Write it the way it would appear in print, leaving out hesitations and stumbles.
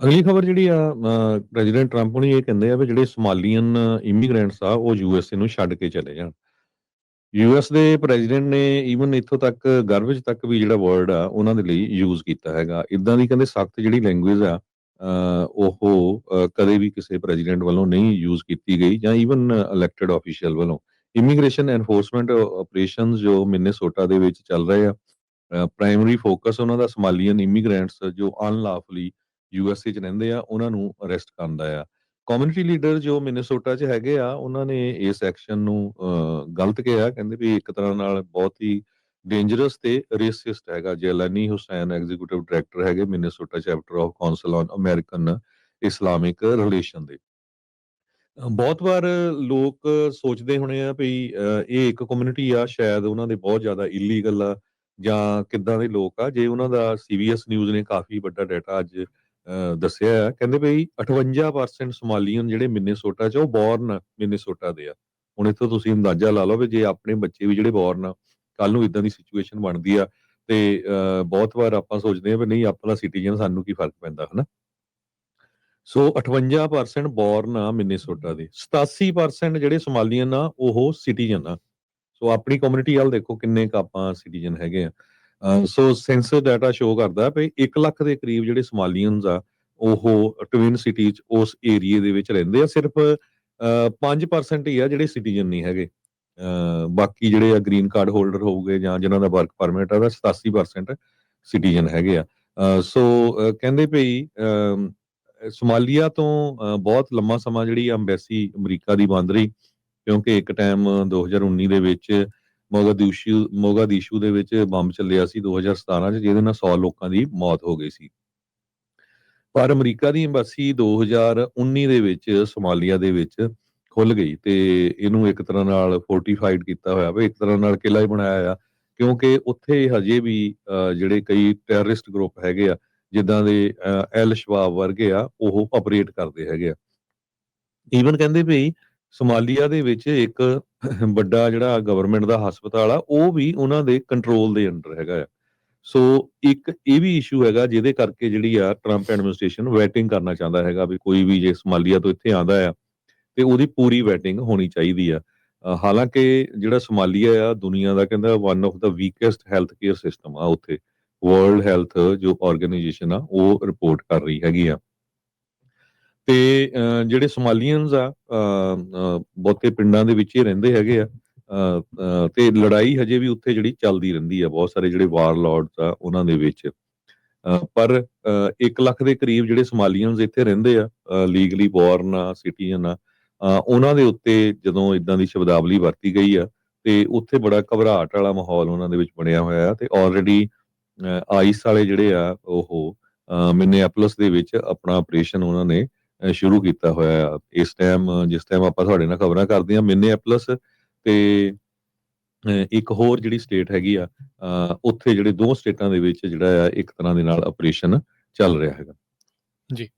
ਅਗਲੀ ਖਬਰ ਜਿਹੜੀ ਆ ਪ੍ਰੈਜ਼ੀਡੈਂਟ ਟਰੰਪ ਨੇ ਇਹ ਕਹਿੰਦੇ ਆ ਵੀ ਜਿਹੜੇ ਸਮਾਲੀਅਨ ਇਮੀਗ੍ਰੈਂਟਸ ਆ ਉਹ ਯੂਐਸਏ ਨੂੰ ਛੱਡ ਕੇ ਚਲੇ ਜਾਣ। ਯੂਐਸ ਦੇ ਪ੍ਰੈਜ਼ੀਡੈਂਟ ਨੇ ਈਵਨ ਇੱਥੋਂ ਤੱਕ ਗਰਭ 'ਚ ਤੱਕ ਵੀ ਜਿਹੜਾ ਵਰਡ ਆ ਉਹਨਾਂ ਦੇ ਲਈ ਯੂਜ਼ ਕੀਤਾ ਹੈਗਾ। ਇਦਾਂ ਦੀ ਕਹਿੰਦੇ ਸਖਤ ਜਿਹੜੀ ਲੈਂਗੁਏਜ ਆ ਉਹ ਕਦੇ ਵੀ ਕਿਸੇ ਪ੍ਰੈਜ਼ੀਡੈਂਟ ਵੱਲੋਂ ਨਹੀਂ ਯੂਜ਼ ਕੀਤੀ ਗਈ ਜਾਂ ਈਵਨ ਇਲੈਕਟਿਡ ਆਫੀਸ਼ੀਅਲ ਵੱਲੋਂ। ਇਮੀਗ੍ਰੇਸ਼ਨ ਐਨਫੋਰਸਮੈਂਟ ਆਪਰੇਸ਼ਨਸ ਜੋ ਮਿਨੇਸੋਟਾ ਦੇ ਵਿੱਚ ਚੱਲ ਰਹੇ ਆ, ਪ੍ਰਾਇਮਰੀ ਫੋਕਸ ਉਹਨਾਂ ਦਾ ਸਮਾਲੀਅਨ ਇਮੀਗ੍ਰੈਂਟਸ ਜੋ ਅਨਲਾਫਲੀ ਯੂਐਸਏ 'ਚ ਰਹਿੰਦੇ ਆ ਉਹਨਾਂ ਨੂੰ ਅਰੈਸਟ ਕਰਨ ਦਾ ਆ। ਕਮਿਊਨਿਟੀ ਲੀਡਰ ਜੋ ਮਿਨੇਸੋਟਾ 'ਚ ਹੈਗੇ ਆ ਉਹਨਾਂ ਨੇ ਇਸ ਐਕਸ਼ਨ ਨੂੰ ਗਲਤ ਕਿਹਾ, ਕਹਿੰਦੇ ਵੀ ਇੱਕ ਤਰ੍ਹਾਂ ਨਾਲ ਬਹੁਤ ਹੀ ਡੇਂਜਰਸ ਤੇ ਰੇਸਿਸਟ ਹੈਗਾ। ਜੇਲਨੀ ਹੁਸੈਨ ਐਗਜ਼ੀਕਿਊਟਿਵ ਡਾਇਰੈਕਟਰ ਹੈਗੇ Minnesota chapter of council on American Islamic relation ਦੇ। ਬਹੁਤ ਵਾਰ ਲੋਕ ਸੋਚਦੇ ਹੋਣੇ ਆ ਵੀ ਇਹ ਇੱਕ ਕਮਿਊਨਿਟੀ ਆ, ਸ਼ਾਇਦ ਉਹਨਾਂ ਦੇ ਬਹੁਤ ਜ਼ਿਆਦਾ ਇਲੀਗਲ ਆ ਜਾਂ ਕਿੱਦਾਂ ਦੇ ਲੋਕ ਆ। ਜੇ ਉਹਨਾਂ ਦਾ ਸੀਬੀਐਸ ਨਿਊਜ਼ ਨੇ ਕਾਫੀ ਵੱਡਾ ਡਾਟਾ ਅੱਜ ਦੱਸਿਆ ਆ, ਕਹਿੰਦੇ ਵੀ 58% ਸਮਾਲੀਅਨ ਜਿਹੜੇ ਮਿਨੇਸੋਟਾ 'ਚ ਉਹ ਬੋਰਨ ਮਿਨੇਸੋਟਾ ਦੇ ਆ। ਹੁਣ ਇੱਥੋਂ ਤੁਸੀਂ ਅੰਦਾਜ਼ਾ ਲਾ ਲਓ ਵੀ ਜੇ ਆਪਣੇ ਬੱਚੇ ਵੀ ਜਿਹੜੇ ਬੋਰਨ ਆ, ਕੱਲ ਨੂੰ ਇਦਾਂ ਦੀ ਸਿਚੁਏਸ਼ਨ ਬਣਦੀ ਆ ਤੇ ਬਹੁਤ ਵਾਰ ਆਪਾਂ ਸੋਚਦੇ ਆ ਵੀ ਨਹੀਂ ਆਪਣਾ ਸਿਟੀਜ਼ਨ, ਸਾਨੂੰ ਕੀ ਫਰਕ ਪੈਂਦਾ, ਹਨਾ। ਸੋ 58% ਬੋਰਨ ਆ ਮਿਨੇਸੋਟਾ ਦੇ। 87% ਜਿਹੜੇ ਸਮਾਲੀਅਨ ਆ ਉਹ ਸਿਟੀਜ਼ਨ ਆ। ਸੋ ਆਪਣੀ ਕਮਿਊਨਿਟੀ ਵੱਲ ਦੇਖੋ ਕਿੰਨੇ ਕੁ ਆਪਾਂ ਸਿਟੀਜ਼ਨ ਹੈਗੇ ਆ। ਸੋ ਸੈਂਸਸ ਡਾਟਾ ਸ਼ੋ ਕਰਦਾ ਵੀ 1 ਲੱਖ ਦੇ ਕਰੀਬ ਜਿਹੜੇ ਸਮਾਲੀਅਨਸ ਆ ਉਹ ਟਵਿਨ ਸਿਟੀ 'ਚ ਉਸ ਏਰੀਏ ਦੇ ਵਿੱਚ ਰਹਿੰਦੇ ਆ। ਸਿਰਫ 5% ਹੀ ਆ ਜਿਹੜੇ ਸਿਟੀਜ਼ਨ ਨਹੀਂ ਹੈਗੇ। ਬਾਕੀ ਜਿਹੜੇ ਆ ਗ੍ਰੀਨ ਕਾਰਡ ਹੋਲਡਰ ਹੋਊਗੇ ਜਾਂ ਜਿਨ੍ਹਾਂ ਦਾ ਵਰਕ ਪਰਮਿਟ ਆ, ਉਹਦਾ 87% ਸਿਟੀਜ਼ਨ ਹੈਗੇ ਆ। ਸੋ ਕਹਿੰਦੇ ਭਈ ਸੋਮਾਲੀਆ ਤੋਂ ਬਹੁਤ ਲੰਮਾ ਸਮਾਂ ਜਿਹੜੀ ਅੰਬੈਸੀ ਅਮਰੀਕਾ ਦੀ ਬੰਦ ਰਹੀ, ਕਿਉਂਕਿ ਇੱਕ ਟਾਈਮ 2019 ਦੇ ਵਿੱਚ ਮੋਗਾਦੀਸ਼ੂ ਦੇ ਵਿੱਚ ਬੰਬ ਚੱਲਿਆ ਸੀ 2017 'ਚ, ਜਿਹਦੇ ਨਾਲ 100 ਲੋਕਾਂ ਦੀ ਮੌਤ ਹੋ ਗਈ ਸੀ। ਪਰ ਅਮਰੀਕਾ ਦੀ ਅੰਬੈਸੀ 2019 ਦੇ ਵਿੱਚ ਸੋਮਾਲੀਆ ਦੇ ਵਿੱਚ ਖੁੱਲ ਗਈ ਤੇ ਇਹਨੂੰ ਇੱਕ ਤਰ੍ਹਾਂ ਨਾਲ ਫੋਰਟੀਫਾਈਡ ਕੀਤਾ ਹੋਇਆ ਵਾ, ਇੱਕ ਤਰ੍ਹਾਂ ਨਾਲ ਕਿਲ੍ਹਾ ਹੀ ਬਣਾਇਆ ਆ, ਕਿਉਂਕਿ ਉੱਥੇ ਹਜੇ ਵੀ ਜਿਹੜੇ ਕਈ ਟੈਰਰਿਸਟ ਗਰੁੱਪ ਹੈਗੇ ਆ, ਜਿੱਦਾਂ ਦੇ ਐਲ ਸ਼ਬਾਬ ਵਰਗੇ ਆ, ਉਹ ਆਪਰੇਟ ਕਰਦੇ ਹੈਗੇ ਆ। ਈਵਨ ਕਹਿੰਦੇ ਵੀ ਸੋਮਾਲੀਆ ਦੇ ਵਿੱਚ ਇੱਕ ਵੱਡਾ ਜਿਹੜਾ ਗਵਰਨਮੈਂਟ ਦਾ ਹਸਪਤਾਲ ਆ, ਉਹ ਵੀ ਉਹਨਾਂ ਦੇ ਕੰਟਰੋਲ ਦੇ ਅੰਡਰ ਹੈਗਾ ਆ। ਸੋ ਇੱਕ ਇਹ ਵੀ ਇਸ਼ੂ ਹੈਗਾ ਜਿਹਦੇ ਕਰਕੇ ਜਿਹੜੀ ਆ ਟਰੰਪ ਐਡਮਿਨਿਸਟ੍ਰੇਸ਼ਨ ਵੈਟਿੰਗ ਕਰਨਾ ਚਾਹੁੰਦਾ ਹੈਗਾ ਵੀ ਕੋਈ ਵੀ ਜੇ ਸੋਮਾਲੀਆ ਤੋਂ ਇੱਥੇ ਆਉਂਦਾ ਆ ਤੇ ਉਹਦੀ ਪੂਰੀ ਵੈਟਿੰਗ ਹੋਣੀ ਚਾਹੀਦੀ ਆ। ਹਾਲਾਂਕਿ ਜਿਹੜਾ ਸੋਮਾਲੀਆ ਆ ਦੁਨੀਆ ਦਾ ਕਹਿੰਦਾ one of the weakest health care system ਆ ਉੱਥੇ। ਵਰਲਡ ਹੈਲਥ ਜੋ ਆਰਗੇਨਾਈਜੇਸ਼ਨ ਆ ਉਹ ਰਿਪੋਰਟ ਕਰ ਰਹੀ ਹੈਗੀ ਆ। ਤੇ ਜਿਹੜੇ ਸੋਮਾਲੀਅਨਸ ਆ ਬਹੁਤੇ ਪਿੰਡਾਂ ਦੇ ਵਿੱਚ ਹੀ ਰਹਿੰਦੇ ਹੈਗੇ ਆ। ਤੇ ਲੜਾਈ ਹਜੇ ਵੀ ਉੱਥੇ ਜਿਹੜੀ ਚੱਲਦੀ ਰਹਿੰਦੀ ਆ, ਬਹੁਤ ਸਾਰੇ ਜਿਹੜੇ ਵਾਰਲੌਰਡਸ ਆ ਉਹਨਾਂ ਦੇ ਵਿੱਚ। ਪਰ 1 ਲੱਖ ਦੇ ਕਰੀਬ ਜਿਹੜੇ ਸੋਮਾਲੀਅਨਸ ਇੱਥੇ ਰਹਿੰਦੇ ਆ, ਲੀਗਲੀ ਬੋਰਨ ਆ, ਸਿਟੀਜ਼ਨ ਆ, ਉਹਨਾਂ ਦੇ ਉੱਤੇ ਜਦੋਂ ਇਦਾਂ ਦੀ ਸ਼ਬਦਾਵਲੀ ਵਰਤੀ ਗਈ ਆ ਤੇ ਉੱਥੇ ਬੜਾ ਘਬਰਾਹਟ ਵਾਲਾ ਮਾਹੌਲ ਉਹਨਾਂ ਦੇ ਵਿੱਚ ਬਣਿਆ ਹੋਇਆ ਆ। ਤੇ ਆਲਰੇਡੀ ਆਈਸ ਵਾਲੇ ਜਿਹੜੇ ਆ ਉਹ ਮਿਨੀਐਪੋਲਿਸ ਦੇ ਵਿੱਚ ਆਪਣਾ ਆਪਰੇਸ਼ਨ ਉਹਨਾਂ ਨੇ ਸ਼ੁਰੂ ਕੀਤਾ ਹੋਇਆ ਆ। ਇਸ ਟਾਈਮ ਜਿਸ ਟਾਈਮ ਆਪਾਂ ਤੁਹਾਡੇ ਨਾਲ ਖਬਰਾਂ ਕਰਦੇ ਹਾਂ, ਮਿਨੀਐਪੋਲਿਸ ਤੇ ਇੱਕ ਹੋਰ ਜਿਹੜੀ ਸਟੇਟ ਹੈਗੀ ਆ, ਉੱਥੇ ਜਿਹੜੇ 2 ਸਟੇਟਾਂ ਦੇ ਵਿੱਚ ਜਿਹੜਾ ਆ ਇੱਕ ਤਰ੍ਹਾਂ ਦੇ ਨਾਲ ਆਪਰੇਸ਼ਨ ਚੱਲ ਰਿਹਾ ਹੈਗਾ। ਜੀ।